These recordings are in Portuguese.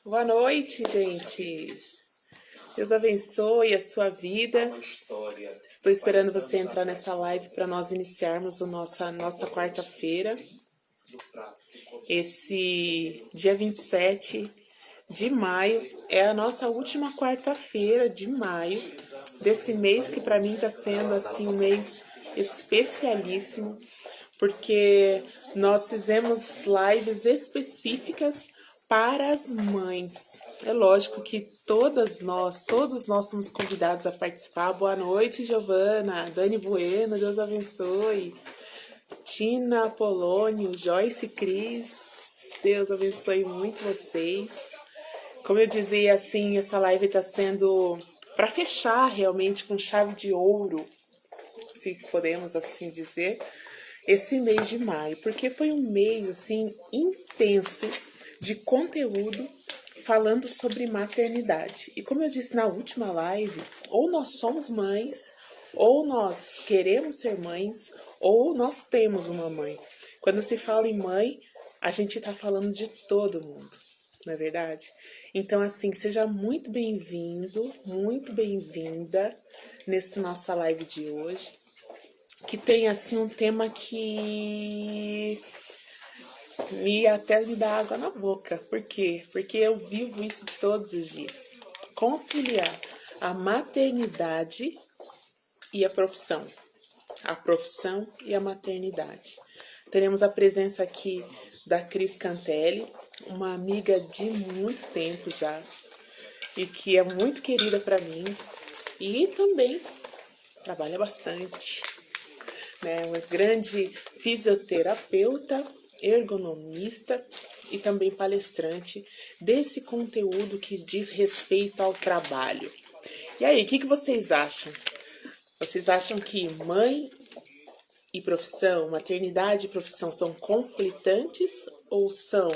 Boa noite, gente. Deus abençoe a sua vida. Estou esperando você entrar nessa live para nós iniciarmos a nossa quarta-feira. Esse dia 27 de maio é a nossa última quarta-feira de maio desse mês que para mim está sendo assim um mês especialíssimo, porque nós fizemos lives específicas para as mães. É lógico que todos nós somos convidados a participar. Boa noite, Giovana, Dani Bueno, Deus abençoe. Tina Apolônio, Joyce Cris, Deus abençoe muito vocês. Como eu dizia, assim, essa live está sendo para fechar realmente com chave de ouro, se podemos assim dizer, esse mês de maio, porque foi um mês assim intenso de conteúdo falando sobre maternidade. E como eu disse na última live, ou nós somos mães, ou nós queremos ser mães, ou nós temos uma mãe. Quando se fala em mãe, a gente está falando de todo mundo, não é verdade? Então, assim, seja muito bem-vindo, muito bem-vinda nessa nossa live de hoje, que tem, assim, um tema que até me dá água na boca. Por quê? Porque eu vivo isso todos os dias. Conciliar a maternidade e a profissão e a maternidade. Teremos a presença aqui da Cris Cantelli, uma amiga de muito tempo já, e que é muito querida para mim, e também trabalha bastante, né? Uma grande fisioterapeuta, ergonomista e também palestrante desse conteúdo que diz respeito ao trabalho. E aí, o que vocês acham? Vocês acham que mãe e profissão, maternidade e profissão são conflitantes ou são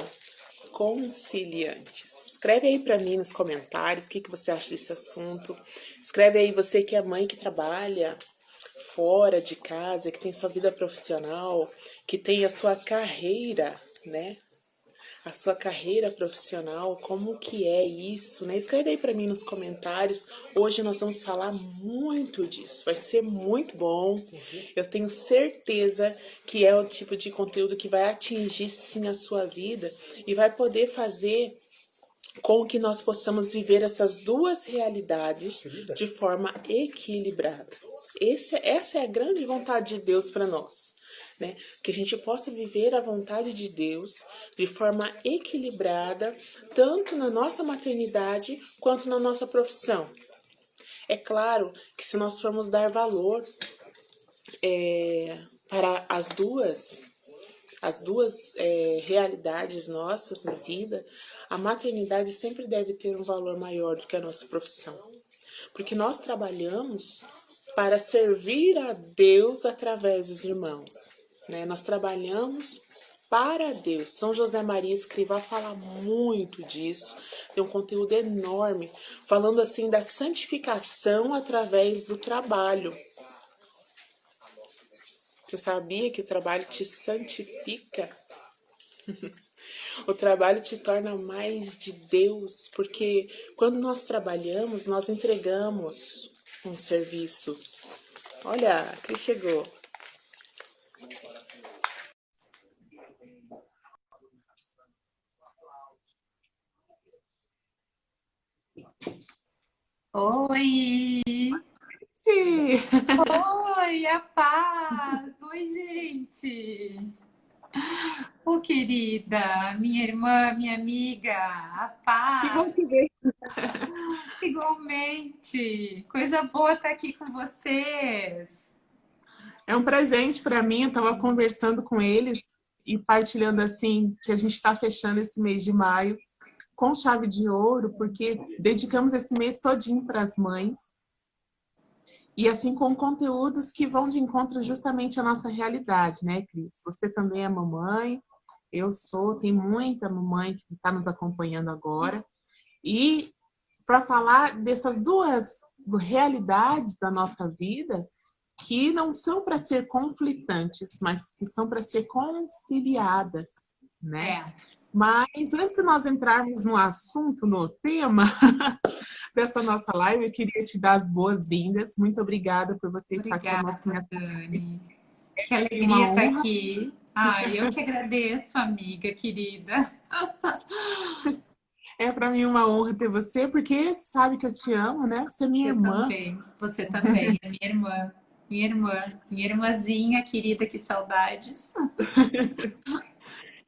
conciliantes? Escreve aí para mim nos comentários o que você acha desse assunto. Escreve aí você que é mãe que trabalha fora de casa, que tem sua vida profissional, que tem a sua carreira, né? A sua carreira profissional, como que é isso, né? Escreve aí para mim nos comentários. Hoje nós vamos falar muito disso. Vai ser muito bom. Eu tenho certeza que é o tipo de conteúdo que vai atingir sim a sua vida e vai poder fazer com que nós possamos viver essas duas realidades de forma equilibrada. Essa é a grande vontade de Deus para nós, né? Que a gente possa viver a vontade de Deus de forma equilibrada, tanto na nossa maternidade quanto na nossa profissão. É claro que se nós formos dar valor para as duas realidades nossas na vida, a maternidade sempre deve ter um valor maior do que a nossa profissão. Porque nós trabalhamos para servir a Deus através dos irmãos, né? Nós trabalhamos para Deus. São José Maria Escrivá fala muito disso, tem um conteúdo enorme, falando assim da santificação através do trabalho. Você sabia que o trabalho te santifica? O trabalho te torna mais de Deus, porque quando nós trabalhamos, nós entregamos um serviço. Olha, a Cris chegou. Oi! Sim. Oi, a paz! Oi, gente! Ô, querida, minha irmã, minha amiga, a Que bom paz! te ver. Igualmente! Coisa boa estar aqui com vocês! É um presente para mim. Eu estava conversando com eles e partilhando assim que a gente está fechando esse mês de maio com chave de ouro, porque dedicamos esse mês todinho para as mães. E assim, com conteúdos que vão de encontro justamente à nossa realidade, né, Cris? Você também é mamãe, eu sou, tem muita mamãe que está nos acompanhando agora. E para falar dessas duas realidades da nossa vida, que não são para ser conflitantes, mas que são para ser conciliadas, né? Mas antes de nós entrarmos no assunto, no tema dessa nossa live, eu queria te dar as boas-vindas. Muito obrigada por você estar Obrigada, conosco nessa live. Dani. Que É uma alegria estar honra. aqui. Ai, eu que agradeço, amiga querida. É para mim uma honra ter você, porque você sabe que eu te amo, né? Você é minha irmã. Você também, é minha irmã. Minha irmãzinha querida, que saudades.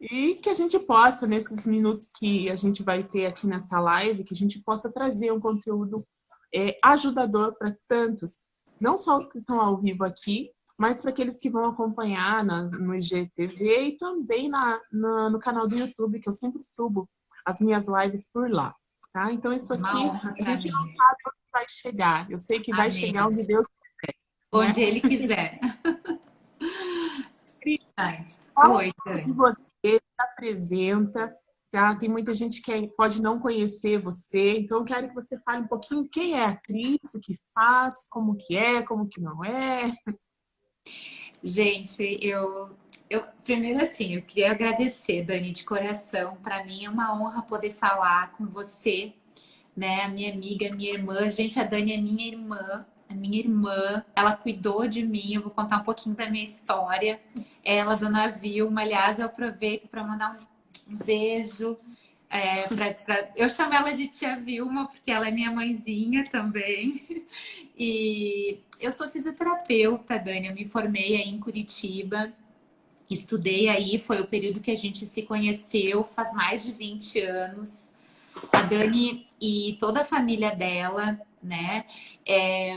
E que a gente possa, nesses minutos que a gente vai ter aqui nessa live, que a gente possa trazer um conteúdo ajudador para tantos, não só os que estão ao vivo aqui, mas para aqueles que vão acompanhar no IGTV e também no canal do YouTube, que eu sempre subo as minhas lives por lá. Tá? Então, isso aqui Uma honra a para gente não mim. sabe onde vai chegar. Eu sei que vai chegar Amém. onde Deus quer, Onde né? ele quiser. Ai, Fala um oi, pouco de Dani. você, se apresenta, tá? Tem muita gente que pode não conhecer você, então eu quero que você fale um pouquinho quem é a Cris, o que faz, como que não é. Gente, eu primeiro assim, eu queria agradecer, Dani, de coração. Para mim é uma honra poder falar com você, né? A minha amiga, a minha irmã. Gente, a Dani é minha irmã. A minha irmã, ela cuidou de mim. Eu vou contar um pouquinho da minha história. Ela, Dona Vilma, aliás, eu aproveito para mandar um beijo. Eu chamo ela de tia Vilma, porque ela é minha mãezinha também. E eu sou fisioterapeuta, Dani. Eu me formei aí em Curitiba. Estudei aí, foi o período que a gente se conheceu, faz mais de 20 anos. A Dani e toda a família dela, né?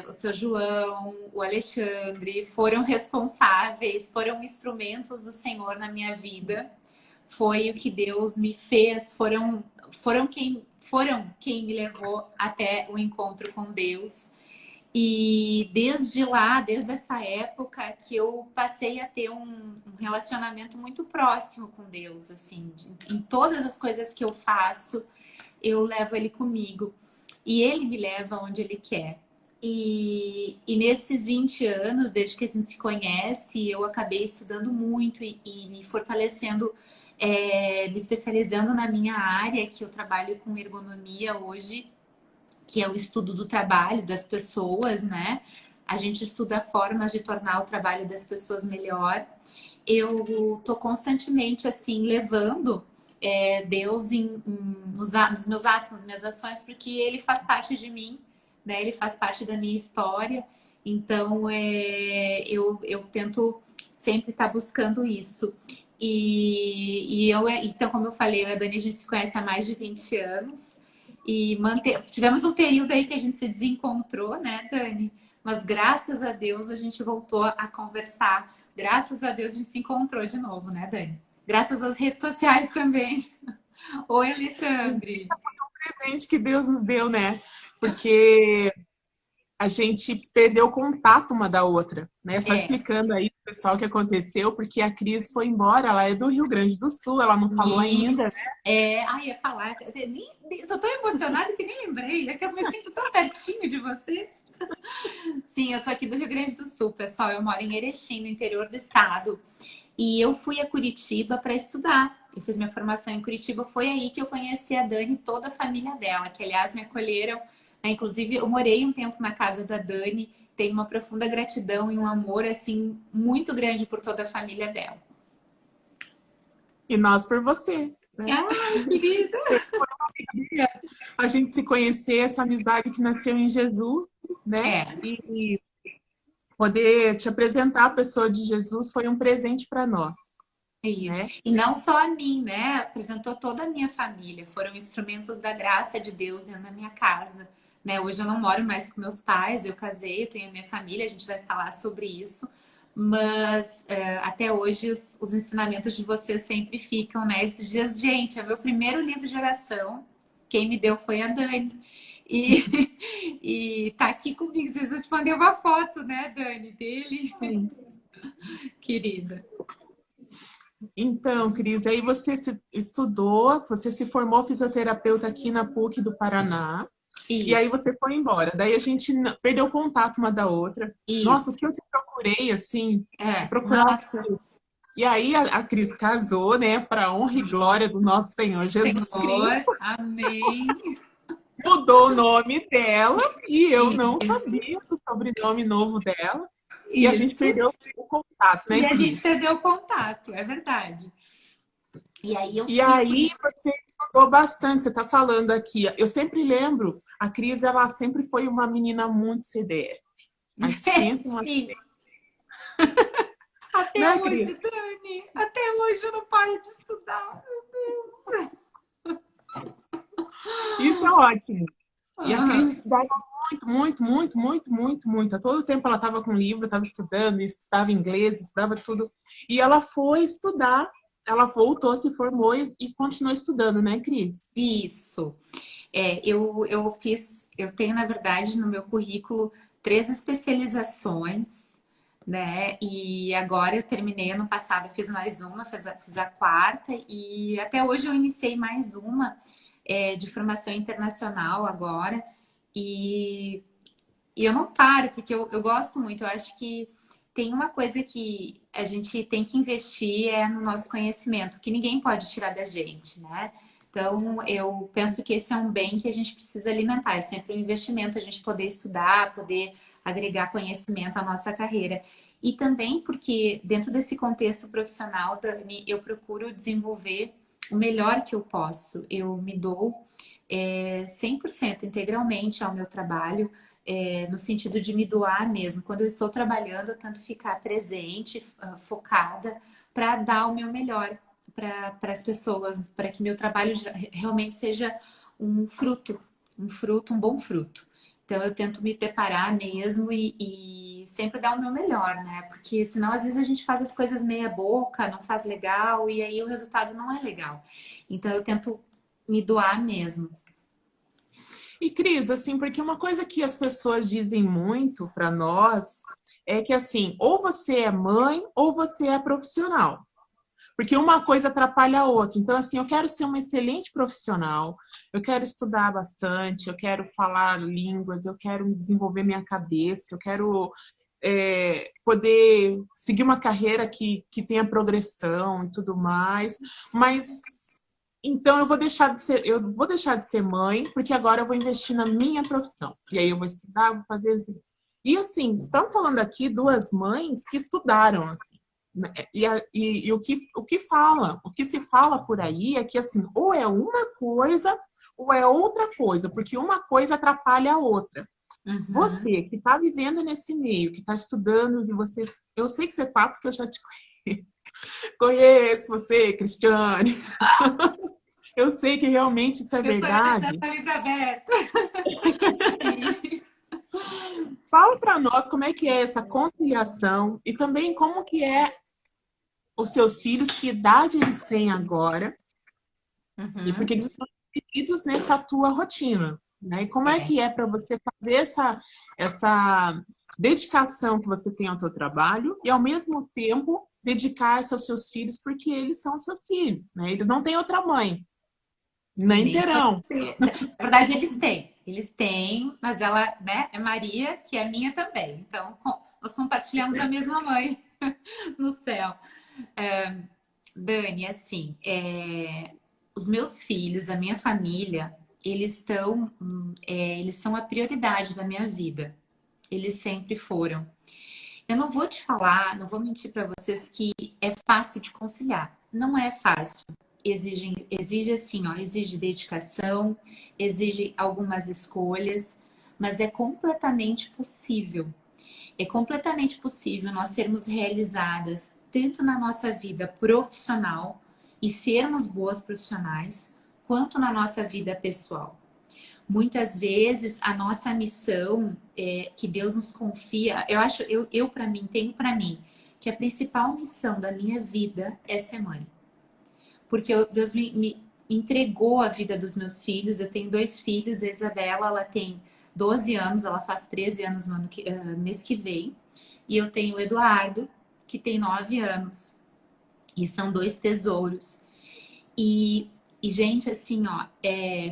O seu João, o Alexandre, foram responsáveis, foram instrumentos do Senhor na minha vida. Foi o que Deus me fez, foram quem me levou até o encontro com Deus. E desde lá, desde essa época, que eu passei a ter um relacionamento muito próximo com Deus, assim, em todas as coisas que eu faço, eu levo ele comigo. E ele me leva onde ele quer. E nesses 20 anos, desde que a gente se conhece, eu acabei estudando muito e me fortalecendo, me especializando na minha área, que eu trabalho com ergonomia hoje, que é o estudo do trabalho das pessoas, né? A gente estuda formas de tornar o trabalho das pessoas melhor. Eu tô constantemente, assim, levando Deus nos meus atos, nas minhas ações, porque ele faz parte de mim, né? Ele faz parte da minha história. Então, eu tento sempre estar buscando isso. Então, como eu falei, eu e a Dani, a gente se conhece há mais de 20 anos. Tivemos um período aí que a gente se desencontrou, né, Dani? Mas graças a Deus a gente voltou a conversar. Graças a Deus a gente se encontrou de novo, né, Dani? Graças às redes sociais também. Oi, Alexandre. Presente que Deus nos deu, né? Porque a gente perdeu o contato uma da outra, né? Só É, explicando aí pro pessoal o que aconteceu, porque a Cris foi embora, ela é do Rio Grande do Sul, ela não falou ainda, né? ia falar. Tô tão emocionada que nem lembrei. É que eu me sinto tão pertinho de vocês. Sim, eu sou aqui do Rio Grande do Sul, pessoal. Eu moro em Erechim, no interior do estado. E eu fui a Curitiba para estudar. Eu fiz minha formação em Curitiba. Foi aí que eu conheci a Dani e toda a família dela, que aliás me acolheram, né? Inclusive, eu morei um tempo na casa da Dani. Tenho uma profunda gratidão e um amor assim muito grande por toda a família dela. E nós por você, né? Ai, querida! A gente se conhecer, essa amizade que nasceu em Jesus, né? É, E poder te apresentar a pessoa de Jesus foi um presente para nós, é isso. né? E não só a mim, né? Apresentou toda a minha família. Foram instrumentos da graça de Deus dentro da minha casa. Né? Hoje eu não moro mais com meus pais, eu casei, eu tenho a minha família, a gente vai falar sobre isso. Mas até hoje os ensinamentos de vocês sempre ficam, né? Esses dias, gente, é meu primeiro livro de oração. Quem me deu foi a Dani. E, e tá aqui comigo. Jesus, eu te mandei uma foto, né, Dani, dele. Sim. Querida. Então, Cris, aí você estudou, você se formou fisioterapeuta aqui na PUC do Paraná, e aí Isso, você foi embora. Daí a gente perdeu contato uma da outra. Nossa, o isso. que eu te procurei, assim, É, procurar nossa. E aí a Cris casou, né, para honra e glória do nosso Senhor Jesus Senhor, Cristo. amém. Mudou o nome dela e eu não Isso, sabia do sobrenome novo dela. E a gente isso. perdeu o contato, né, E a gente Cris? perdeu o contato, é verdade. E aí eu E fui por aí você estudou bastante, você está falando aqui. Eu sempre lembro, a Cris, ela sempre foi uma menina muito CDF. Mas pensa em uma... Sim, até Né, Cris? hoje, Dani. Até hoje eu não paro de estudar. Isso é ótimo. E a Aham. Cris estudava muito, muito, muito, muito, muito, muito. A todo tempo ela estava com livro, estava estudando, estudava inglês, estudava tudo. E ela foi estudar, ela voltou, se formou e continuou estudando, né, Cris? Isso. Eu tenho, na verdade, no meu currículo 3 especializações, né? E agora eu terminei ano passado, eu fiz mais uma, fiz a quarta, e até hoje eu iniciei mais uma de formação internacional agora. E E eu não paro, porque eu gosto muito. Eu acho que tem uma coisa que a gente tem que investir no nosso conhecimento, que ninguém pode tirar da gente, né? Então, eu penso que esse é um bem que a gente precisa alimentar. É sempre um investimento a gente poder estudar, poder agregar conhecimento à nossa carreira. E também porque, dentro desse contexto profissional, Dani, eu procuro desenvolver o melhor que eu posso. Eu me dou 100% integralmente ao meu trabalho no sentido de me doar mesmo. Quando eu estou trabalhando, eu tento ficar presente, focada, para dar o meu melhor para as pessoas, para que meu trabalho realmente seja um fruto, um bom fruto. Então eu tento me preparar mesmo e sempre dar o meu melhor, né? Porque senão às vezes a gente faz as coisas meia boca, não faz legal e aí o resultado não é legal. Então eu tento me doar mesmo. E Cris, assim, porque uma coisa que as pessoas dizem muito para nós é que assim, ou você é mãe ou você é profissional. Porque uma coisa atrapalha a outra. Então, assim, eu quero ser uma excelente profissional, eu quero estudar bastante, eu quero falar línguas, eu quero desenvolver minha cabeça, eu quero poder seguir uma carreira que tenha progressão e tudo mais. Mas então eu vou deixar de ser mãe, porque agora eu vou investir na minha profissão. E aí eu vou estudar, vou fazer assim. E assim, estamos falando aqui duas mães que estudaram, assim. Né? E o que se fala por aí é que assim, ou é uma coisa ou é outra coisa, porque uma coisa atrapalha a outra. Uhum. Você que está vivendo nesse meio, que está estudando, eu sei que você está, porque eu já te conheço, você, Cristiane. Eu sei que realmente isso é Meu coração verdade. é livre aberto. Fala para nós como é que é essa conciliação e também como que é os seus filhos, que idade eles têm agora, e Uhum. porque eles estão inseridos nessa tua rotina, né? E como é É. que é para você fazer essa dedicação que você tem ao teu trabalho e ao mesmo tempo dedicar-se aos seus filhos, porque eles são seus filhos, né? Eles não têm outra mãe, E nem nem pode terão. ser. Na verdade, eles têm. Eles têm, mas ela, né, é Maria, que é minha também. Então, nós compartilhamos a mesma mãe no céu. Dani, assim, os meus filhos, a minha família, eles são a prioridade da minha vida. Eles sempre foram. Eu não vou te falar, não vou mentir para vocês que é fácil de conciliar. Não é fácil. Exige assim, ó, exige dedicação, exige algumas escolhas, mas é completamente possível. É completamente possível nós sermos realizadas tanto na nossa vida profissional e sermos boas profissionais, quanto na nossa vida pessoal. Muitas vezes a nossa missão que Deus nos confia, eu para mim, tenho para mim, que a principal missão da minha vida é ser mãe. Porque Deus me entregou a vida dos meus filhos. Eu tenho 2 filhos, a Isabela, ela tem 12 anos, ela faz 13 anos no mês que vem. E eu tenho o Eduardo, que tem 9 anos. E são 2 tesouros. E, gente, assim, ó,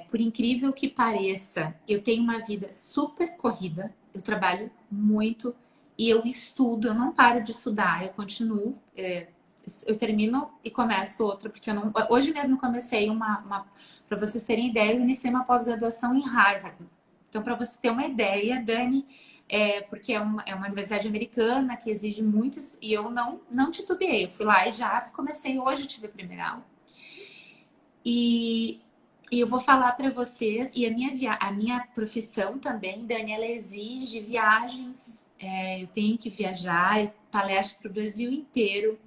por incrível que pareça, eu tenho uma vida super corrida, eu trabalho muito e eu estudo, eu não paro de estudar, eu continuo eu termino e começo outra, porque eu não... Hoje mesmo comecei para vocês terem ideia, eu iniciei uma pós-graduação em Harvard. Então, para você ter uma ideia, Dani, porque é uma universidade americana que exige muito, e eu não titubeei. Eu fui lá e já comecei hoje, eu tive a primeira aula. E eu vou falar para vocês, e a minha profissão também, Dani, ela exige viagens. Eu tenho que viajar, palestra para o Brasil inteiro.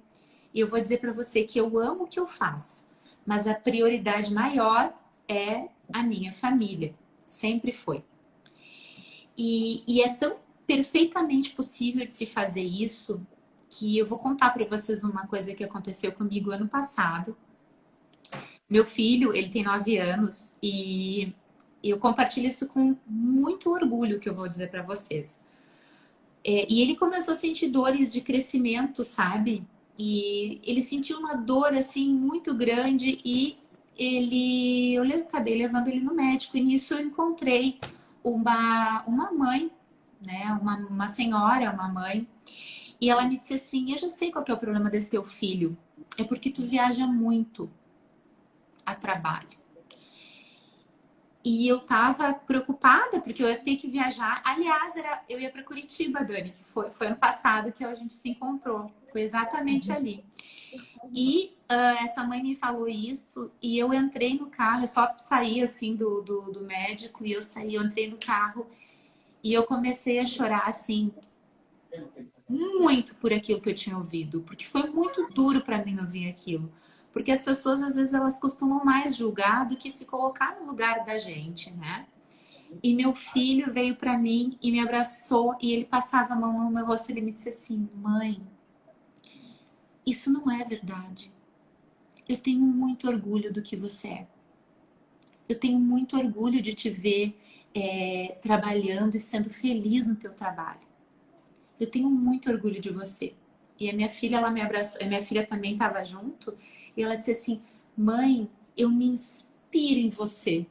E eu vou dizer para você que eu amo o que eu faço, mas a prioridade maior é a minha família. Sempre foi. E é tão perfeitamente possível de se fazer isso que eu vou contar para vocês uma coisa que aconteceu comigo ano passado. Meu filho, ele tem 9 anos e eu compartilho isso com muito orgulho que eu vou dizer para vocês. E ele começou a sentir dores de crescimento, sabe? E ele sentiu uma dor assim muito grande e eu acabei levando ele no médico e nisso eu encontrei uma mãe, né? Uma senhora, uma mãe, e ela me disse assim: eu já sei qual que é o problema desse teu filho, é porque tu viaja muito a trabalho. E eu tava preocupada, porque eu ia ter que viajar. Aliás, eu ia para Curitiba, Dani, que foi ano passado que a gente se encontrou. Foi exatamente ali. E essa mãe me falou isso, e eu entrei no carro, eu só saí assim do médico, e eu entrei no carro, e eu comecei a chorar assim, muito por aquilo que eu tinha ouvido, porque foi muito duro para mim ouvir aquilo. Porque as pessoas, às vezes, elas costumam mais julgar do que se colocar no lugar da gente, né? E meu filho veio para mim e me abraçou e ele passava a mão no meu rosto e ele me disse assim: mãe, isso não é verdade. Eu tenho muito orgulho do que você é. Eu tenho muito orgulho de te ver trabalhando e sendo feliz no teu trabalho. Eu tenho muito orgulho de você. E a minha filha, ela me abraçou, a minha filha também estava junto, e ela disse assim: mãe, eu me inspiro em você.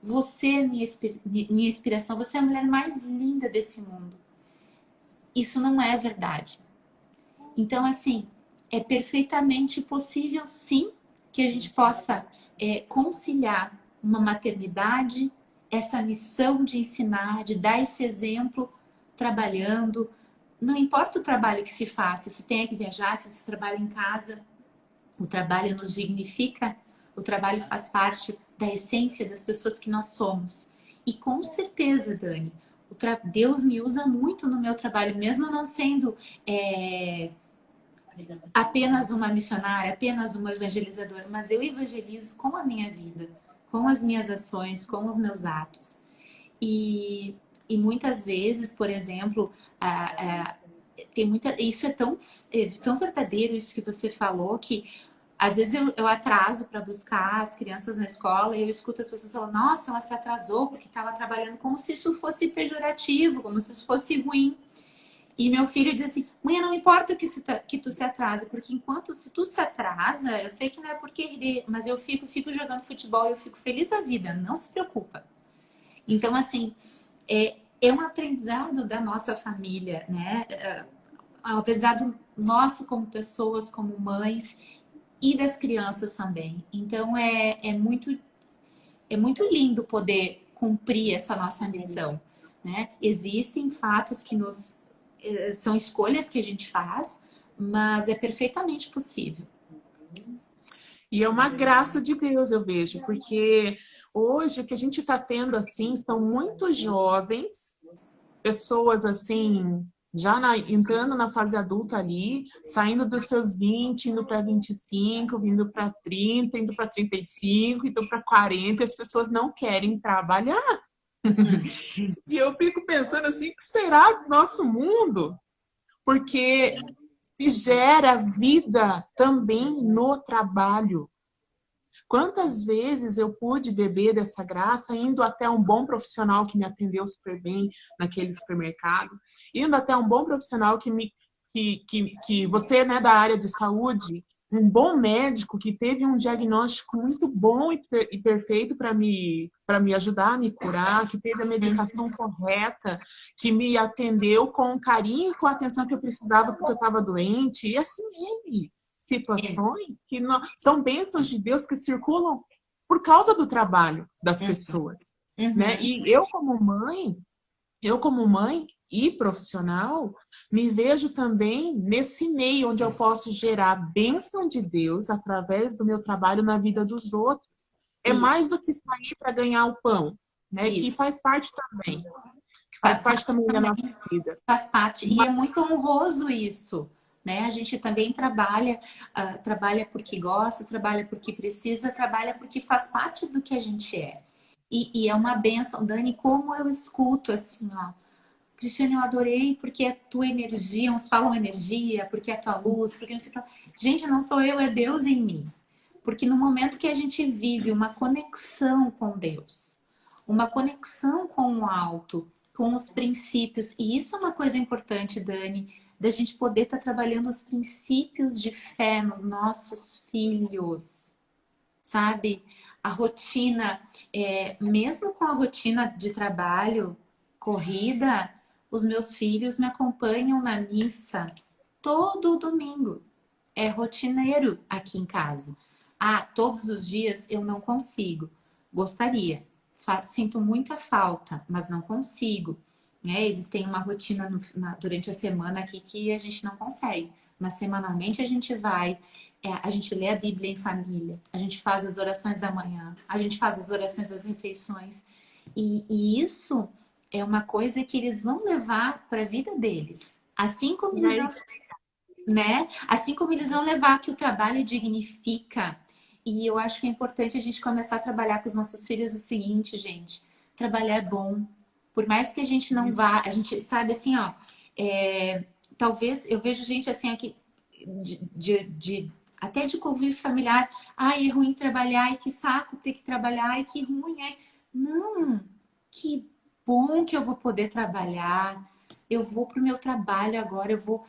Você é minha inspiração, você é a mulher mais linda desse mundo. Isso não é verdade. Então, assim, é perfeitamente possível, sim, que a gente possa conciliar uma maternidade, essa missão de ensinar, de dar esse exemplo, trabalhando. Não importa o trabalho que se faça, se tem que viajar, se se trabalha em casa, o trabalho nos dignifica, o trabalho faz parte da essência das pessoas que nós somos. E com certeza, Dani, Deus me usa muito no meu trabalho, mesmo não sendo apenas uma missionária, apenas uma evangelizadora, mas eu evangelizo com a minha vida, com as minhas ações, com os meus atos. E muitas vezes, por exemplo, isso é tão verdadeiro, isso que você falou, que às vezes eu atraso para buscar as crianças na escola e eu escuto as pessoas falando: nossa, ela se atrasou porque estava trabalhando, como se isso fosse pejorativo, como se isso fosse ruim. E meu filho diz assim: mãe, não importa que tu se atrasa, porque se tu se atrasa, eu sei que não é por querer, mas eu fico jogando futebol e eu fico feliz da vida, não se preocupa. Então, assim, é um aprendizado da nossa família, né? É um aprendizado nosso como pessoas, como mães, e das crianças também. Então, é muito lindo poder cumprir essa nossa missão, né? Existem fatos que são escolhas que a gente faz, mas é perfeitamente possível. E é uma graça de Deus, eu vejo, porque hoje o que a gente está tendo, assim, são muitos jovens, pessoas, assim, entrando na fase adulta ali, saindo dos seus 20, indo para 25, vindo para 30, indo para 35, indo para 40, e as pessoas não querem trabalhar. E eu fico pensando assim: o que será do nosso mundo? Porque se gera vida também no trabalho. Quantas vezes eu pude beber dessa graça indo até um bom profissional que me atendeu super bem naquele supermercado, indo até um bom profissional que você, né, da área de saúde, um bom médico que teve um diagnóstico muito bom e perfeito para me ajudar a me curar, que teve a medicação correta, que me atendeu com o carinho e com a atenção que eu precisava porque eu estava doente, e assim ele. situações que são bênçãos de Deus que circulam por causa do trabalho das pessoas, né? E eu como mãe e profissional, me vejo também nesse meio onde eu posso gerar a bênção de Deus através do meu trabalho na vida dos outros. É mais do que sair para ganhar o pão, né? Que faz parte também. Que faz parte também da nossa vida. Faz parte. E é muito honroso isso, né? A gente também trabalha, trabalha porque gosta, trabalha porque precisa, trabalha porque faz parte do que a gente é. E é uma benção. Dani, como eu escuto assim, ó. Cristiane, eu adorei porque é tua energia, uns falam energia, porque é tua luz, porque não sei o que. Gente, não sou eu, é Deus em mim. Porque no momento que a gente vive uma conexão com Deus, uma conexão com o alto, com os princípios, e isso é uma coisa importante, Dani, da gente poder estar trabalhando os princípios de fé nos nossos filhos, sabe? A rotina, mesmo com a rotina de trabalho, corrida, os meus filhos me acompanham na missa todo domingo. É rotineiro aqui em casa. Ah, todos os dias eu não consigo. Gostaria. Sinto muita falta, mas não consigo. Né? Eles têm uma rotina durante a semana aqui que a gente não consegue. Mas semanalmente a gente vai, a gente lê a Bíblia em família, a gente faz as orações da manhã, a gente faz as orações das refeições. E isso é uma coisa que eles vão levar para a vida deles. Assim como eles vão, né? Assim como eles vão levar que o trabalho dignifica. E eu acho que é importante a gente começar a trabalhar com os nossos filhos o seguinte, gente. Trabalhar é bom. Por mais que a gente não vá, a gente sabe assim, ó. Talvez eu vejo gente assim aqui até de convívio familiar. Ai, é ruim trabalhar, ai, que saco ter que trabalhar, ai, que ruim é. Não, que bom que eu vou poder trabalhar. Eu vou pro meu trabalho agora, eu vou,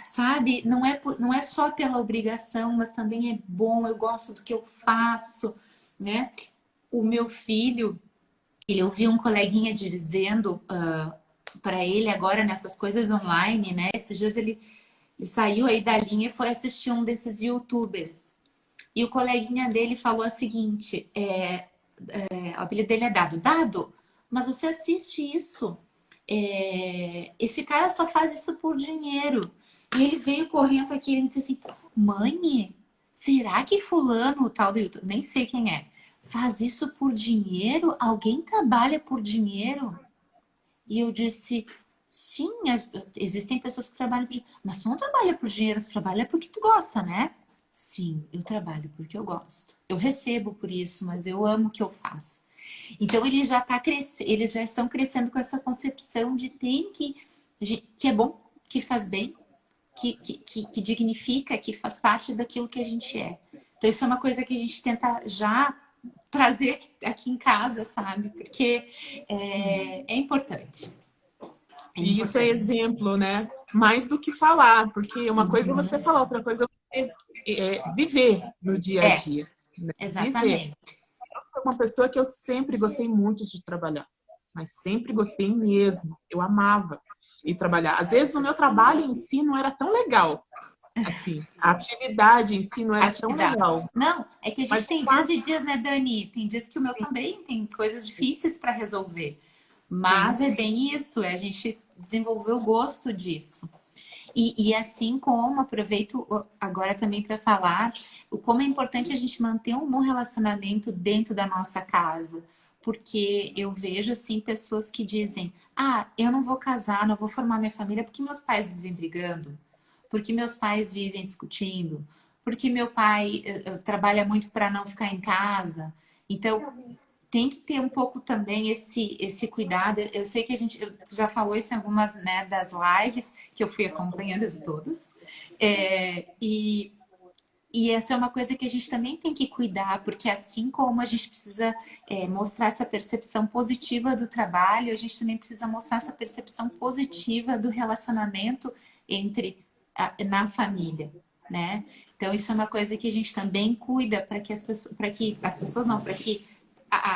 sabe? Não é só pela obrigação, mas também é bom, eu gosto do que eu faço, né? O meu filho, ele ouviu um coleguinha dizendo para ele agora nessas coisas online, né? Esses dias ele saiu aí da linha e foi assistir um desses YouTubers. E o coleguinha dele falou o seguinte, o apelido dele é Dado. Dado, mas você assiste isso. Esse cara só faz isso por dinheiro. E ele veio correndo aqui e disse assim, mãe, será que fulano, o tal do YouTube, nem sei quem é, faz isso por dinheiro? Alguém trabalha por dinheiro? E eu disse, sim, existem pessoas que trabalham por dinheiro. Mas tu não trabalha por dinheiro, tu trabalha porque tu gosta, né? Sim, eu trabalho porque eu gosto. Eu recebo por isso, mas eu amo o que eu faço. Então eles já estão crescendo com essa concepção de que é bom, que faz bem, que dignifica, que faz parte daquilo que a gente é. Então isso é uma coisa que a gente tenta já trazer aqui em casa, sabe? Porque é importante. E isso é exemplo, né? Mais do que falar, porque uma coisa é você falar, outra coisa é viver no dia a dia. Né? Exatamente. Viver. Eu sou uma pessoa que eu sempre gostei muito de trabalhar, mas sempre gostei mesmo. Eu amava ir trabalhar. Às vezes o meu trabalho em si não era tão legal. Assim, a atividade em si não era tão legal. Não, é que a gente mas tem dias e dias, né, Dani? Tem dias que o meu também tem coisas difíceis para resolver. Mas é bem isso, é a gente desenvolver o gosto disso. E assim como, aproveito agora também para falar, como é importante a gente manter um bom relacionamento dentro da nossa casa. Porque eu vejo, assim, pessoas que dizem, eu não vou casar, não vou formar minha família porque meus pais vivem brigando, porque meus pais vivem discutindo, porque meu pai trabalha muito para não ficar em casa. Então, tem que ter um pouco também esse cuidado. Eu sei que a gente já falou isso em algumas, né, das lives que eu fui acompanhando de todas. E essa é uma coisa que a gente também tem que cuidar, porque assim como a gente precisa mostrar essa percepção positiva do trabalho, a gente também precisa mostrar essa percepção positiva do relacionamento na família, né? Então isso é uma coisa que a gente também cuida para que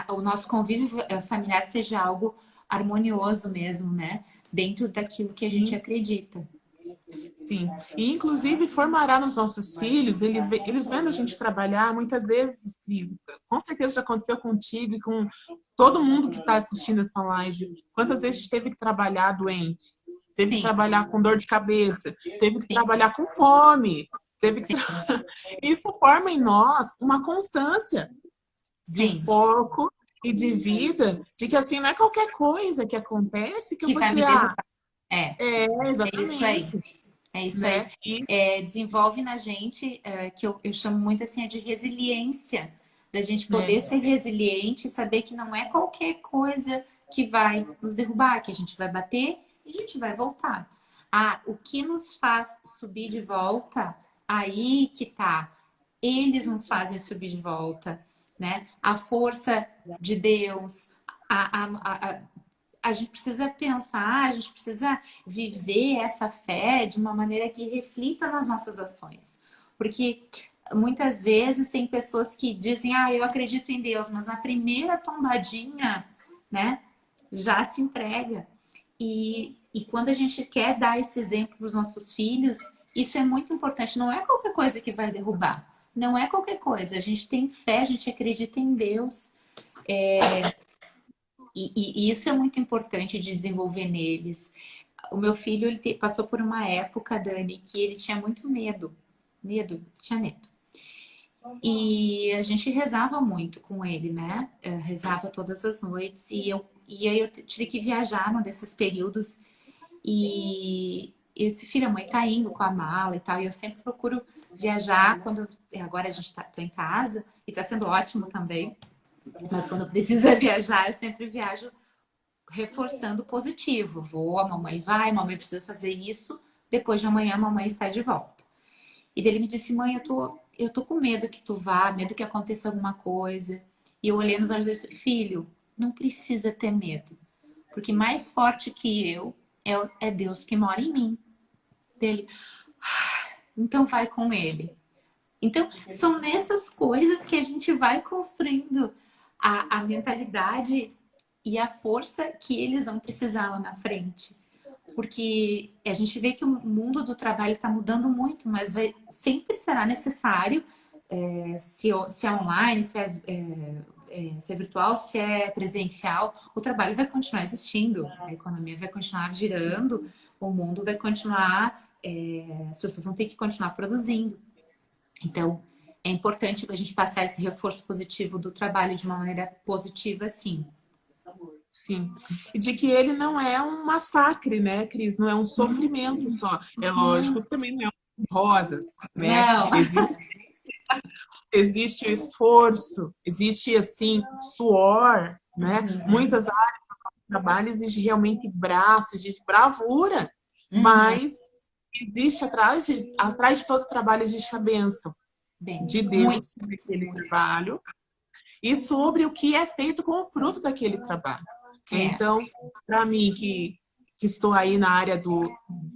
o nosso convívio familiar seja algo harmonioso mesmo, né? Dentro daquilo que a gente acredita. Sim, e inclusive formará nos nossos filhos, eles vendo a gente trabalhar, muitas vezes, Cris, com certeza já aconteceu contigo e com todo mundo que está assistindo essa live. Quantas vezes a gente teve que trabalhar doente, teve que Sim, trabalhar com dor de cabeça, teve que sim, trabalhar com fome, teve que sim, Isso forma em nós uma constância de sim. foco e de vida, de que assim, não é qualquer coisa que acontece que eu Que vou vai me dizer, derrubar. É, é isso aí. exatamente, É isso aí. né? E Desenvolve na gente, que eu chamo muito assim, de resiliência. Da gente né? poder ser resiliente e saber que não é qualquer coisa que vai nos derrubar, que a gente vai bater e a gente vai voltar. Ah, o que nos faz subir de volta, aí que tá. Eles nos fazem subir de volta, né? A força de Deus, a gente precisa pensar, a gente precisa viver essa fé de uma maneira que reflita nas nossas ações. Porque muitas vezes tem pessoas que dizem, eu acredito em Deus, mas na primeira tombadinha, né, já se entrega. E quando a gente quer dar esse exemplo para os nossos filhos, isso é muito importante. Não é qualquer coisa que vai derrubar. Não é qualquer coisa. A gente tem fé, a gente acredita em Deus. E isso é muito importante de desenvolver neles. O meu filho passou por uma época, Dani, que ele tinha muito medo. Tinha medo. E a gente rezava muito com ele, né? Rezava todas as noites. E aí eu tive que viajar num desses períodos. E esse filho, a mãe tá indo com a mala e tal. E eu sempre procuro viajar quando. Agora a gente tô em casa e tá sendo ótimo também. Mas quando precisa viajar, eu sempre viajo reforçando o positivo. Vou, a mamãe vai, a mamãe precisa fazer isso, depois de amanhã a mamãe está de volta. E dele me disse, mãe, eu tô com medo que tu vá, medo que aconteça alguma coisa. E eu olhei nos olhos dele, filho, não precisa ter medo. Porque mais forte que eu é Deus que mora em mim. Dele, então vai com ele. Então, são nessas coisas que a gente vai construindo a mentalidade e a força que eles vão precisar lá na frente. Porque a gente vê que o mundo do trabalho está mudando muito, mas sempre será necessário, se é online, se é virtual, se é presencial, o trabalho vai continuar existindo, a economia vai continuar girando, o mundo vai continuar, as pessoas vão ter que continuar produzindo. Então, é importante a gente passar esse reforço positivo do trabalho de uma maneira positiva, sim. Sim. E de que ele não é um massacre, né, Cris? Não é um sofrimento só. É lógico que também não é um rosas, né? Não. Existe o esforço, existe, assim, suor, né? Uhum. Muitas áreas do trabalho exige realmente braço, existe bravura, Uhum. mas existe atrás de todo trabalho existe a bênção de Benção. Muito, Deus sobre aquele muito. trabalho e sobre o que é feito com o fruto daquele trabalho. É. Então, para mim, que estou aí na área do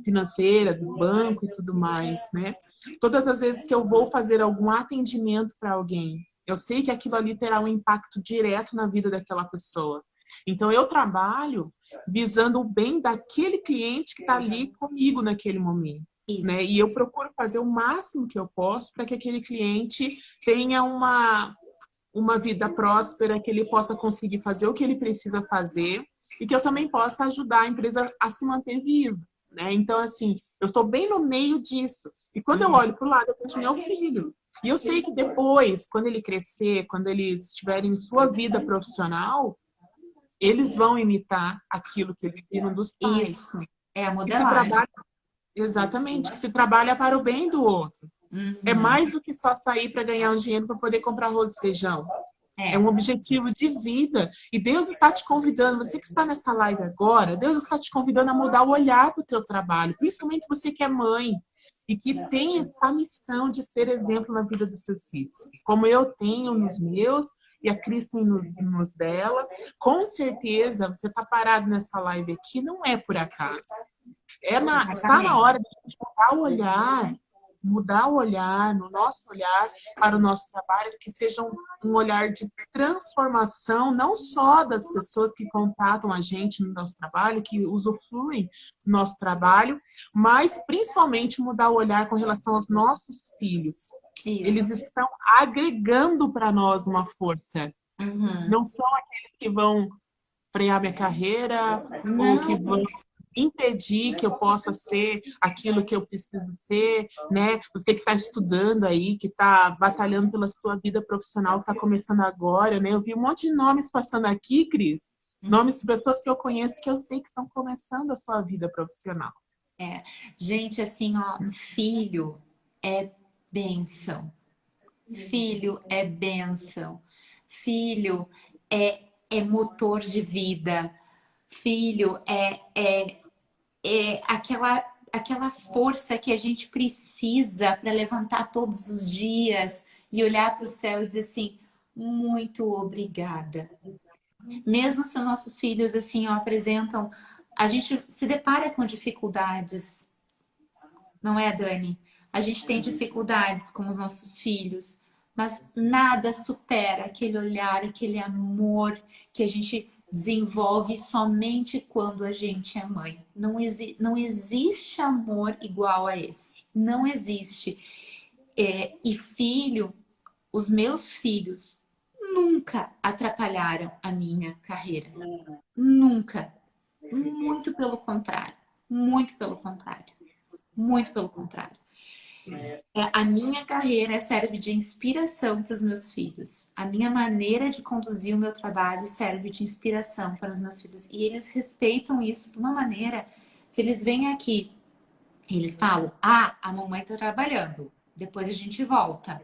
financeira, do banco e tudo mais, né? Todas as vezes que eu vou fazer algum atendimento para alguém, eu sei que aquilo ali terá um impacto direto na vida daquela pessoa. Então, eu trabalho visando o bem daquele cliente que está ali comigo naquele momento. Né? E Isso. eu procuro fazer o máximo que eu posso para que aquele cliente tenha uma vida próspera, que ele possa conseguir fazer o que ele precisa fazer e que eu também possa ajudar a empresa a se manter viva, né? Então, assim, eu estou bem no meio disso. E quando eu Uhum. olho para o lado, eu vejo meu filho. E eu sei que depois, quando ele crescer, quando eles estiverem em sua vida profissional, eles vão imitar aquilo que eles viram dos pais. Isso. É a Que se modelagem. trabalha, exatamente, que se trabalha para o bem do outro. É Uhum. mais do que só sair para ganhar um dinheiro para poder comprar arroz e feijão. É um É. objetivo de vida. E Deus está te convidando, você que está nessa live agora, Deus está te convidando a mudar o olhar para o teu trabalho, principalmente você que é mãe e que tem essa missão de ser exemplo na vida dos seus filhos. Como eu tenho nos meus e a Cris tem nos dela. Com certeza, você está parado nessa live aqui, não é por acaso. Está na Exatamente. hora de a gente mudar o olhar mudar o olhar, no nosso olhar para o nosso trabalho, que seja um olhar de transformação, não só das pessoas que contatam a gente no nosso trabalho, que usufruem do nosso trabalho, mas principalmente mudar o olhar com relação aos nossos filhos. Eles Isso. estão agregando para nós uma força. Uhum. Não são aqueles que vão frear minha carreira ou que Não, vão impedir que eu possa ser aquilo que eu preciso ser, né? Você que está estudando aí, que está batalhando pela sua vida profissional, que está começando agora, né? Eu vi um monte de nomes passando aqui, Cris. Nomes de pessoas que eu conheço que eu sei que estão começando a sua vida profissional. é. Gente, assim, ó, filho é bênção. Filho é bênção. Filho é motor de vida. Filho é aquela força que a gente precisa para levantar todos os dias e olhar para o céu e dizer assim, muito obrigada. Mesmo se nossos filhos assim ó, apresentam, a gente se depara com dificuldades, não é, Dani? A gente tem dificuldades com os nossos filhos, mas nada supera aquele olhar, aquele amor que a gente desenvolve somente quando a gente é mãe. Não existe amor igual a esse. Não existe. E filho, os meus filhos nunca atrapalharam a minha carreira. Nunca. Muito pelo contrário. Muito pelo contrário. Muito pelo contrário. A minha carreira serve de inspiração para os meus filhos. A minha maneira de conduzir o meu trabalho serve de inspiração para os meus filhos. E eles respeitam isso de uma maneira. Se eles vêm aqui, eles falam: Ah, a mamãe está trabalhando, depois a gente volta.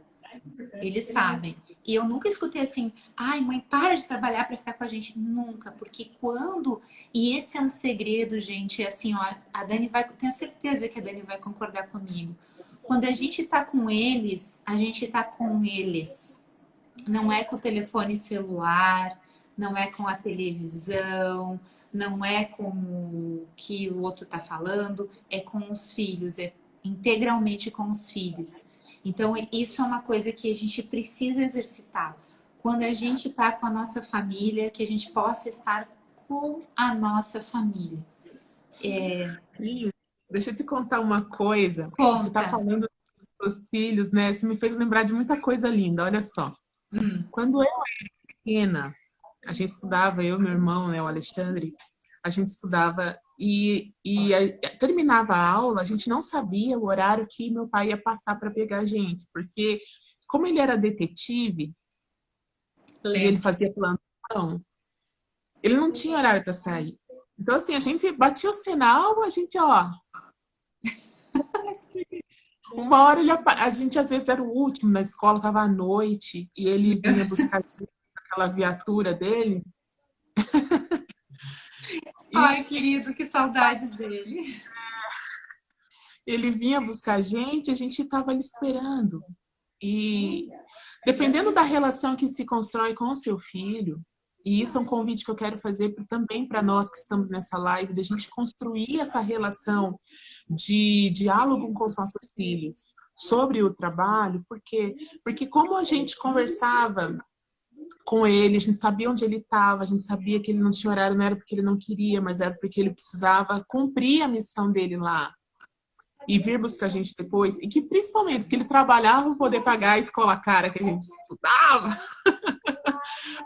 Eles sabem. E eu nunca escutei assim, ai, mãe, para de trabalhar para ficar com a gente. Nunca, porque quando. E esse é um segredo, gente. É assim, ó, a Dani vai. Tenho certeza que a Dani vai concordar comigo. Quando a gente tá com eles, a gente tá com eles. Não é com o telefone celular, não é com a televisão, não é com o que o outro tá falando, é com os filhos, é integralmente com os filhos. Então, isso é uma coisa que a gente precisa exercitar. Quando a gente está com a nossa família, que a gente possa estar com a nossa família. Cris, deixa eu te contar uma coisa. Você está Conta. falando dos seus filhos, né? Você me fez lembrar de muita coisa linda. Olha só. Quando eu era pequena, a gente estudava, eu e meu irmão, né, o Alexandre, a gente estudava terminava a aula, a gente não sabia o horário que meu pai ia passar para pegar a gente, porque como ele era detetive e ele Lembro. fazia plantão, ele não tinha horário para sair. Então, assim, a gente batia o sinal, a gente, ó, uma hora a gente às vezes era o último na escola, tava à noite, e ele vinha buscar aquela viatura dele. Ai, E querido, que saudades dele. ele vinha buscar a gente estava ali esperando. E dependendo da relação que se constrói com o seu filho, e isso é um convite que eu quero fazer também para nós que estamos nessa live, da gente construir essa relação de diálogo com os nossos filhos sobre o trabalho, porque como a gente conversava com ele, a gente sabia onde ele estava, a gente sabia que ele não tinha horário, não era porque ele não queria, mas era porque ele precisava cumprir a missão dele lá e vir buscar a gente depois, e que principalmente porque ele trabalhava para poder pagar a escola cara que a gente estudava,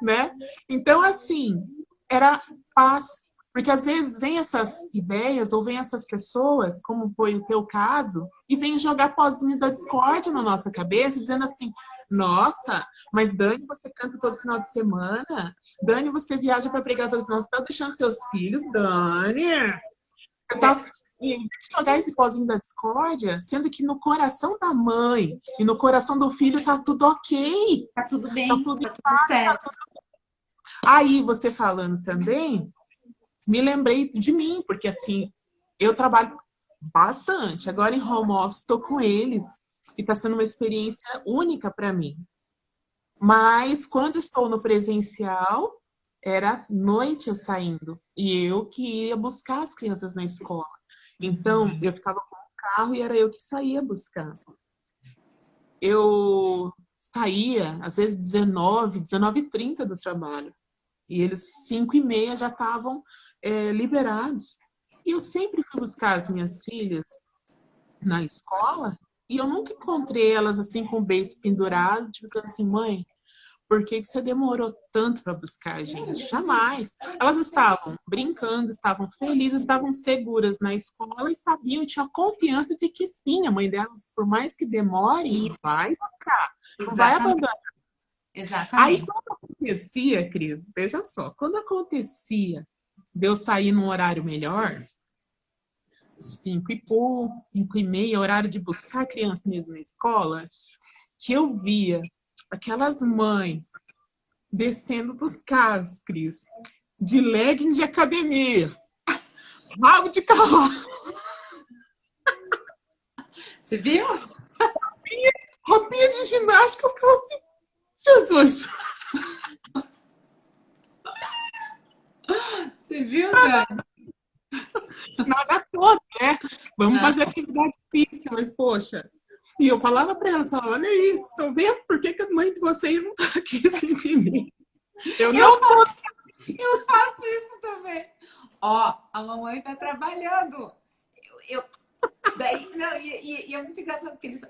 né? Então, assim, era paz. Porque às vezes vem essas ideias ou vem essas pessoas, como foi o teu caso, e vem jogar pozinho da discórdia na nossa cabeça, dizendo assim: nossa, mas Dani, você canta todo final de semana? Dani, você viaja para pregar todo final, você está deixando seus filhos? Dani, você tá... E jogar esse pozinho da discórdia, sendo que no coração da mãe e no coração do filho tá tudo ok. Tá tudo Tá bem, tudo tá em tudo paz, tá certo. tudo... Aí, você falando também, me lembrei de mim, porque assim, eu trabalho bastante. Agora em home office, estou com eles e está sendo uma experiência única para mim. Mas quando estou no presencial, era noite eu saindo e eu que ia buscar as crianças na escola. Então, eu ficava com o carro e era eu que saía buscar. eu saía, às vezes 19h30 do trabalho. E eles 5h30 já estavam liberados. E eu sempre fui buscar as minhas filhas na escola e eu nunca encontrei elas assim com o beiço pendurado, tipo assim, mãe, por que que você demorou tanto para buscar a gente? Jamais. Elas estavam brincando, estavam felizes, estavam seguras na escola e sabiam, tinham confiança de que sim, a mãe delas, por mais que demore, Isso, vai buscar, não vai exatamente, abandonar. Aí exatamente. quando acontecia, Cris, veja só, quando acontecia de eu sair num horário melhor, 5h pouco, 5h30, horário de buscar a criança mesmo na escola, que eu via aquelas mães descendo dos carros, Cris, de legging de academia, rabo de cavalo, Você viu? roupinha de ginástica, eu falei assim, Jesus, Você viu, Dani? nada contra, né? Vamos Não, fazer atividade física, mas poxa. E eu falava para ela, só, olha isso, estão vendo por que, que a mãe de vocês não está aqui 5h30? Eu eu não tô. Eu faço isso também. Ó, a mamãe tá trabalhando. Eu, daí, não, e é muito engraçado porque eles.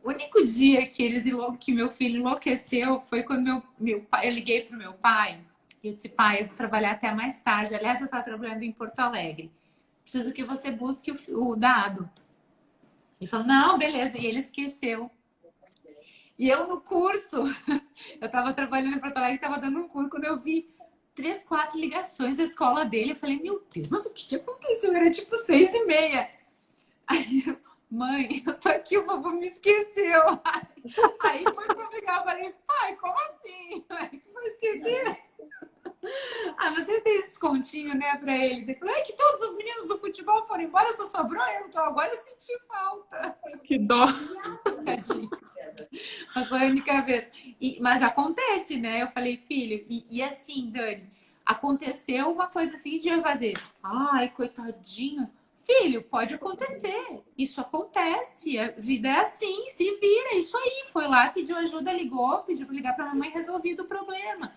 O único dia que que meu filho enlouqueceu foi quando meu pai, eu liguei pro meu pai e eu disse, pai, eu vou trabalhar até mais tarde. Aliás, eu estava trabalhando em Porto Alegre. Preciso que você busque o dado. Ele falou, não, beleza. E ele esqueceu. E eu no curso, eu estava trabalhando em Porto Alegre, estava dando um curso, quando eu vi 3, 4 ligações da escola dele, eu falei, meu Deus, mas o que aconteceu? Era tipo 6h30. Aí eu, mãe, eu tô aqui, o vovô me esqueceu. Aí foi comigo, eu falei, pai, como assim? Aí tu foi esquecer? Ah, você tem esse descontinho, né, pra ele. Ele falou, é que todos os meninos do futebol foram embora, só sobrou eu, então agora eu senti falta. Que dó. Tadinho. Mas foi a única vez. Mas acontece, né? Eu falei, filho, e assim, Dani, aconteceu uma coisa assim de eu fazer. Ai, coitadinho. Filho, pode acontecer. Isso acontece. A vida é assim, se vira. Isso aí. Foi lá, pediu ajuda, ligou, pediu para ligar para a mamãe, resolvido o problema.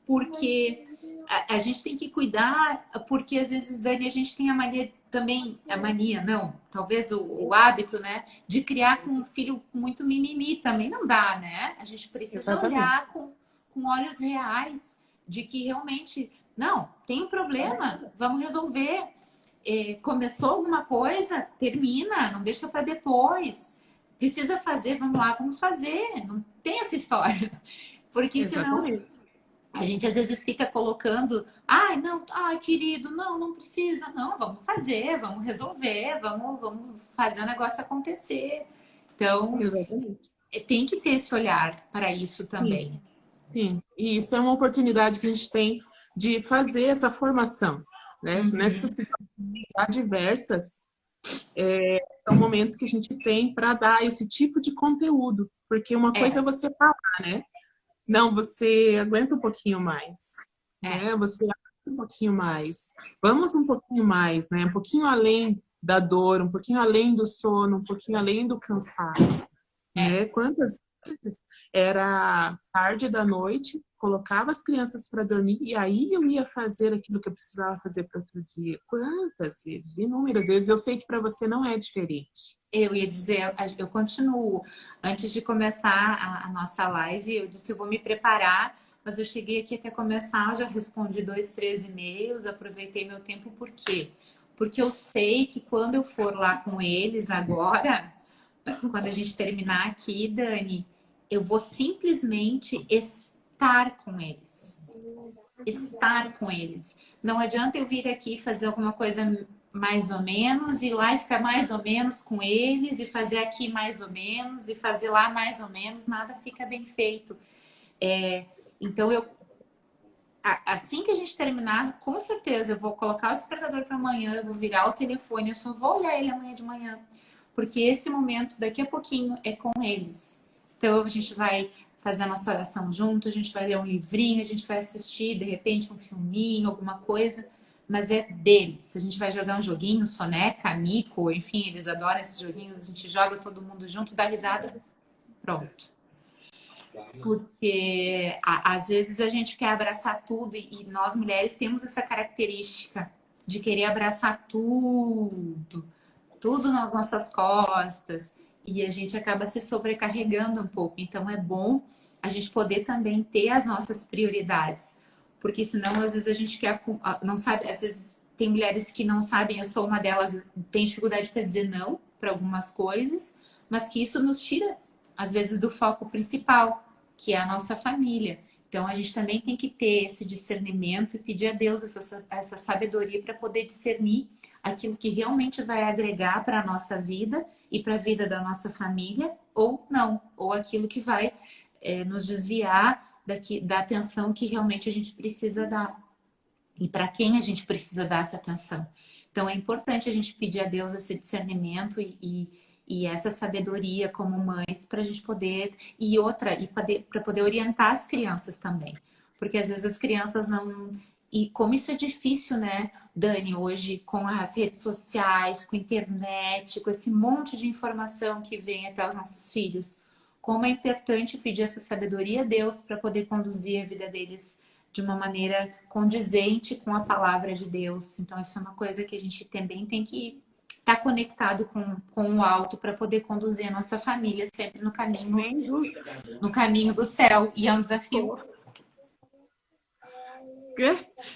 Porque a gente tem que cuidar, porque às vezes, Dani, a gente tem a mania também, a mania, não, talvez o hábito, né, de criar com um filho com muito mimimi também não dá, né? A gente precisa Exatamente. olhar com olhos reais de que realmente, não, tem um problema, vamos resolver. Começou alguma coisa, termina, não deixa para depois. Precisa fazer, vamos lá, vamos fazer. Não tem essa história. Porque senão Exatamente. a gente às vezes fica colocando, ai, não, ai, querido, não, não precisa, não, vamos fazer, vamos resolver, vamos fazer o negócio acontecer. Então, Exatamente. tem que ter esse olhar para isso Sim, também. sim. E isso é uma oportunidade que a gente tem de fazer essa formação, né? Nessas Uhum. situações adversas, são momentos que a gente tem para dar esse tipo de conteúdo. Porque uma coisa é É, você falar, né? Não, você aguenta um pouquinho mais, é, né? Você aguenta um pouquinho mais. Vamos um pouquinho mais, né? Um pouquinho além da dor, um pouquinho além do sono, um pouquinho além do cansaço, é. né? Quantas vezes era tarde da noite, colocava as crianças para dormir e aí eu ia fazer aquilo que eu precisava fazer para outro dia. Quantas vezes? Inúmeras vezes. Eu sei que para você não é diferente. Eu ia dizer, eu continuo. Antes de começar a nossa live, eu disse, eu vou me preparar, mas eu cheguei aqui até começar, eu já respondi 2, 3 e-mails, aproveitei meu tempo, por quê? Porque eu sei que quando eu for lá com eles agora, quando a gente terminar aqui, Dani, eu vou simplesmente estar com eles. Estar com eles. Não adianta eu vir aqui fazer alguma coisa mais ou menos, ir lá e ficar mais ou menos com eles, e fazer aqui mais ou menos, e fazer lá mais ou menos, nada fica bem feito. Então, assim que a gente terminar, com certeza eu vou colocar o despertador para amanhã, eu vou virar o telefone, eu só vou olhar ele amanhã de manhã, porque esse momento daqui a pouquinho é com eles. Então a gente vai fazer a nossa oração junto, a gente vai ler um livrinho, a gente vai assistir de repente um filminho, alguma coisa, mas é deles. A gente vai jogar um joguinho, soneca, mico, enfim, eles adoram esses joguinhos, a gente joga todo mundo junto, dá risada, Pronto. Porque às vezes a gente quer abraçar tudo e nós mulheres temos essa característica de querer abraçar tudo nas nossas costas e a gente acaba se sobrecarregando um pouco. Então é bom a gente poder também ter as nossas prioridades, porque senão às vezes a gente quer, não sabe, às vezes tem mulheres que não sabem, eu sou uma delas, tem dificuldade para dizer não para algumas coisas, mas que isso nos tira às vezes do foco principal, que é a nossa família. Então a gente também tem que ter esse discernimento e pedir a Deus essa sabedoria para poder discernir aquilo que realmente vai agregar para a nossa vida e para a vida da nossa família, ou não, ou aquilo que vai nos desviar da atenção que realmente a gente precisa dar e para quem a gente precisa dar essa atenção. Então é importante a gente pedir a Deus esse discernimento e essa sabedoria como mães para a gente poder para poder orientar as crianças também, porque às vezes as crianças não. E como isso é difícil, né, Dani, hoje com as redes sociais, com a internet, com esse monte de informação que vem até os nossos filhos, como é importante pedir essa sabedoria a Deus para poder conduzir a vida deles de uma maneira condizente com a palavra de Deus. Então isso é uma coisa que a gente também tem que estar conectado com o alto para poder conduzir a nossa família sempre no caminho do céu. E é um desafio.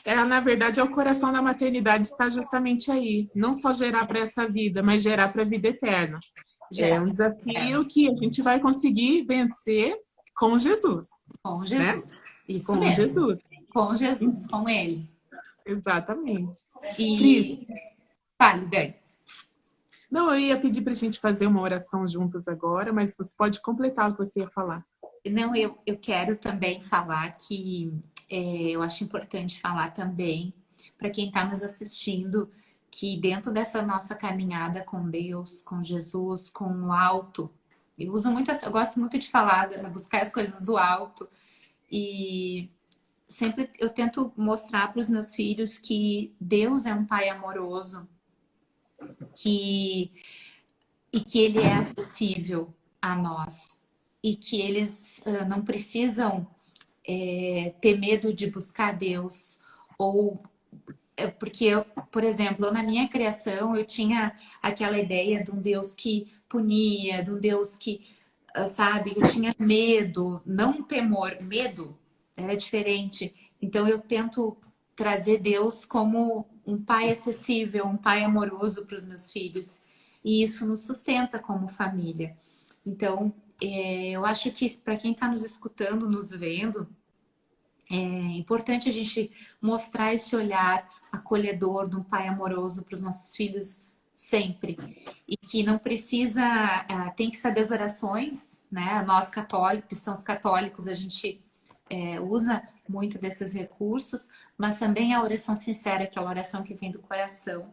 Na verdade, é o coração da maternidade está justamente aí. Não só gerar para essa vida, mas gerar para a vida eterna. É um desafio que a gente vai conseguir vencer com Jesus. Com Jesus. Né? Isso com mesmo. Jesus. Com Jesus, com Ele. Exatamente. E... Cris. Fale, Dani. Não, eu ia pedir para a gente fazer uma oração juntas agora, mas você pode completar o que você ia falar. Não, eu quero também falar que eu acho importante falar também para quem está nos assistindo que dentro dessa nossa caminhada com Deus, com Jesus, com o alto, eu gosto muito de falar, de buscar as coisas do alto e sempre eu tento mostrar para os meus filhos que Deus é um pai amoroso, e que Ele é acessível a nós e que eles não precisam ter medo de buscar Deus ou porque eu, por exemplo, na minha criação eu tinha aquela ideia de um Deus que punia, de um Deus que, sabe, eu tinha medo, não temor, medo era diferente. Então eu tento trazer Deus como um pai acessível, um pai amoroso para os meus filhos. E isso nos sustenta como família. Então, eu acho que para quem está nos escutando, nos vendo, é importante a gente mostrar esse olhar acolhedor de um pai amoroso para os nossos filhos sempre. E que não precisa, tem que saber as orações, né? Nós católicos, cristãos católicos, a gente usa muito desses recursos, mas também a oração sincera, aquela oração que vem do coração.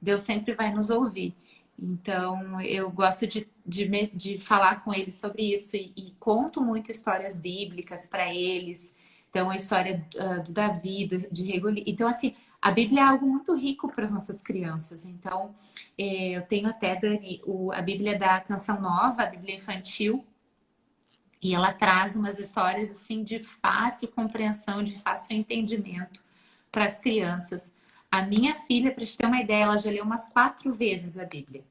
Deus sempre vai nos ouvir. Então, eu gosto de falar com eles sobre isso e conto muito histórias bíblicas para eles. Então, a história do Davi, de Reguli. Então, assim, a Bíblia é algo muito rico para as nossas crianças. Então, eu tenho até, Dani, a Bíblia da Canção Nova, a Bíblia infantil, e ela traz umas histórias assim de fácil compreensão, de fácil entendimento para as crianças. A minha filha, para te ter uma ideia, ela já leu umas 4 vezes a Bíblia.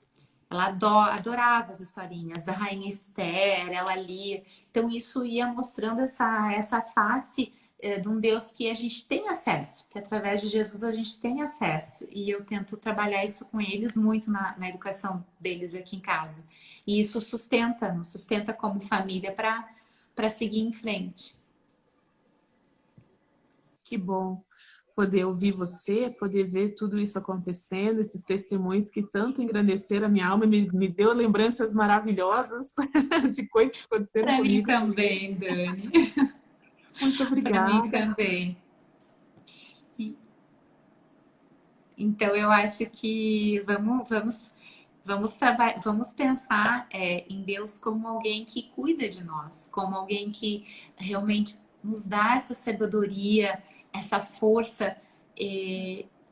Ela adorava as historinhas da Rainha Esther, ela lia. Então isso ia mostrando essa face de um Deus que a gente tem acesso, que através de Jesus a gente tem acesso. E eu tento trabalhar isso com eles muito na educação deles aqui em casa. E isso nos sustenta como família para seguir em frente. Que bom poder ouvir você, poder ver tudo isso acontecendo, esses testemunhos que tanto engrandeceram a minha alma, me deu lembranças maravilhosas de coisas que aconteceram pra comigo. Para mim também, Dani. Muito obrigada. Para mim também. Então, eu acho que vamos pensar em Deus como alguém que cuida de nós, como alguém que realmente nos dá essa sabedoria, essa força,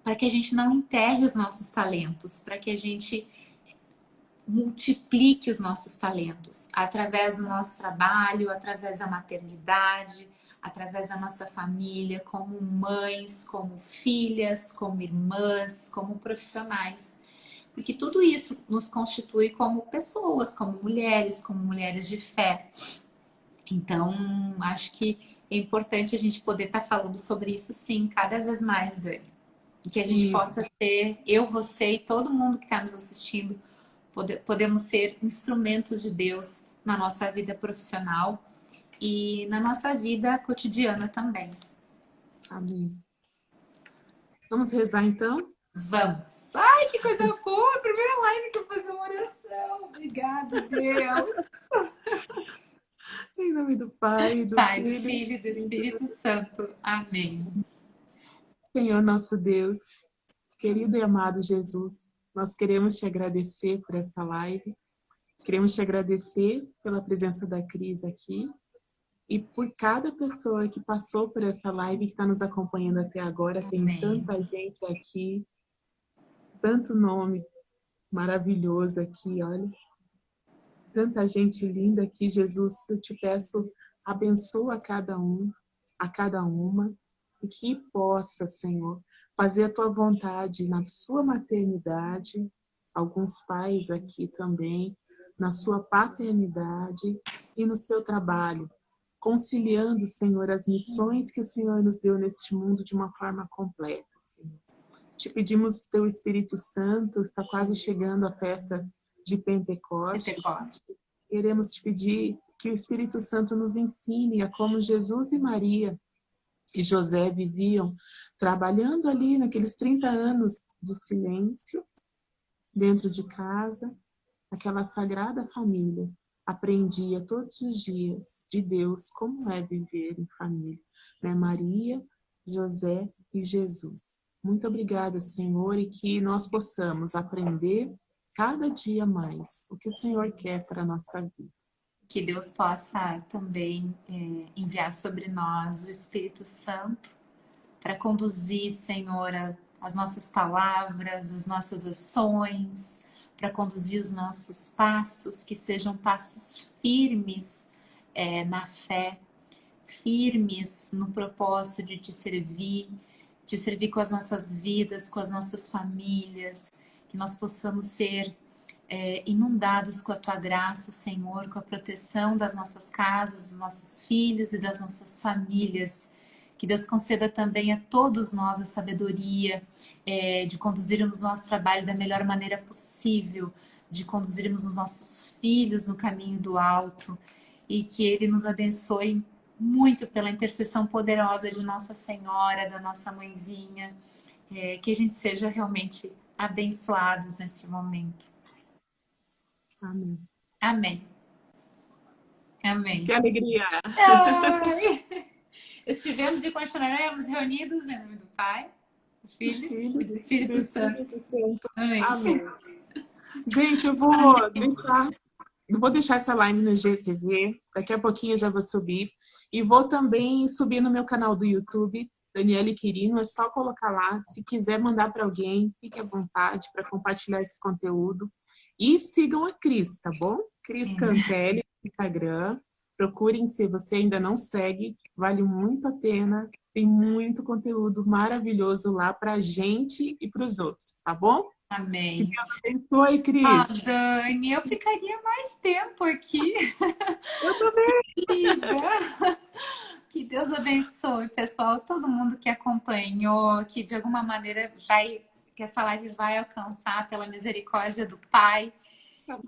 para que a gente não enterre os nossos talentos, para que a gente multiplique os nossos talentos através do nosso trabalho, através da maternidade, através da nossa família, como mães, como filhas, como irmãs, como profissionais. Porque tudo isso nos constitui como pessoas, como mulheres de fé. Então, acho que é importante a gente poder estar falando sobre isso, sim, cada vez mais, Dani. E que a gente Isso. possa ser, eu, você e todo mundo que está nos assistindo, podemos ser instrumentos de Deus na nossa vida profissional e na nossa vida cotidiana também. Amém. Vamos rezar então? Vamos! Ai, que coisa boa! Primeira live que eu vou fazer uma oração. Obrigada, Deus! Em nome do Pai, do Pai, do Filho Filho e do Espírito Santo. Amém. Senhor nosso Deus, querido e amado Jesus, nós queremos te agradecer por essa live, queremos te agradecer pela presença da Cris aqui e por cada pessoa que passou por essa live que está nos acompanhando até agora. Tem Amém. tanta gente aqui, tanto nome maravilhoso aqui, olha. Tanta gente linda aqui, Jesus, eu te peço, abençoa cada um, a cada uma, e que possa, Senhor, fazer a tua vontade na sua maternidade, alguns pais aqui também, na sua paternidade e no seu trabalho, conciliando, Senhor, as missões que o Senhor nos deu neste mundo de uma forma completa, Senhor. Te pedimos teu Espírito Santo, está quase chegando a festa de Pentecostes. Queremos te pedir que o Espírito Santo nos ensine a como Jesus e Maria e José viviam trabalhando ali naqueles 30 anos de silêncio, dentro de casa, aquela sagrada família aprendia todos os dias de Deus como é viver em família, né? Maria, José e Jesus. Muito obrigada, Senhor, e que nós possamos aprender cada dia mais o que o Senhor quer para a nossa vida. Que Deus possa também enviar sobre nós o Espírito Santo para conduzir, Senhor, as nossas palavras, as nossas ações, para conduzir os nossos passos, que sejam passos firmes na fé, firmes no propósito de te servir com as nossas vidas, com as nossas famílias, que nós possamos ser inundados com a tua graça, Senhor, com a proteção das nossas casas, dos nossos filhos e das nossas famílias. Que Deus conceda também a todos nós a sabedoria de conduzirmos o nosso trabalho da melhor maneira possível, de conduzirmos os nossos filhos no caminho do alto, e que Ele nos abençoe muito pela intercessão poderosa de Nossa Senhora, da nossa mãezinha, que a gente seja realmente abençoados nesse momento. Amém. Amém. Amém. Que alegria! Ai. Estivemos e continuaremos reunidos em nome do Pai, do Filho e do Espírito Santo. Amém. Amém. Gente, eu vou deixar essa live no GTV, daqui a pouquinho eu já vou subir. E vou também subir no meu canal do YouTube, Daniele Quirino, é só colocar lá. Se quiser mandar para alguém, fique à vontade para compartilhar esse conteúdo. E sigam a Cris, tá bom? Cris Cantelli no Instagram. Procurem, se você ainda não segue, vale muito a pena. Tem muito conteúdo maravilhoso lá pra gente e pros outros, tá bom? Amém. Que Deus abençoe, Cris. Dani, eu ficaria mais tempo aqui. Eu também. Que Deus abençoe, pessoal, todo mundo que acompanhou, que de alguma maneira que essa live vai alcançar pela misericórdia do Pai.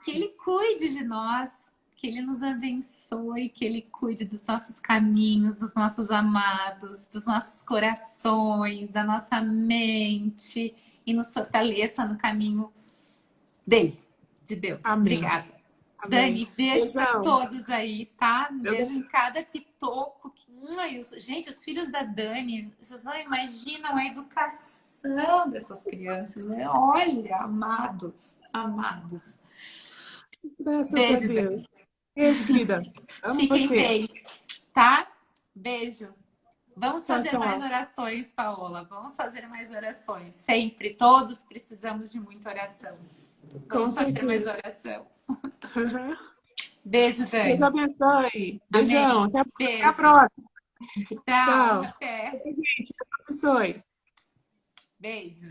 Que Ele cuide de nós, que Ele nos abençoe, que Ele cuide dos nossos caminhos, dos nossos amados, dos nossos corações, da nossa mente, e nos fortaleça no caminho dele, de Deus. Amém. Obrigada. Amém. Dani, beijo para todos aí, tá? Beijo em cada pitoco. Gente, os filhos da Dani, vocês não imaginam a educação dessas crianças, né? Olha, amados, amados. Beijo, Deus. Beijo, querida. Amo Fiquem você. bem, tá? Beijo. Vamos Tchau, fazer tchau. mais orações, Paola. Vamos fazer mais orações. Sempre. Todos precisamos de muita oração. Com Vamos fazer mais certeza. oração. Aham. Beijo, Deus Dani. abençoe. Beijão. Amém. Até a Beijo. próxima. Tchau. Tchau. Até. Deus abençoe. Beijo.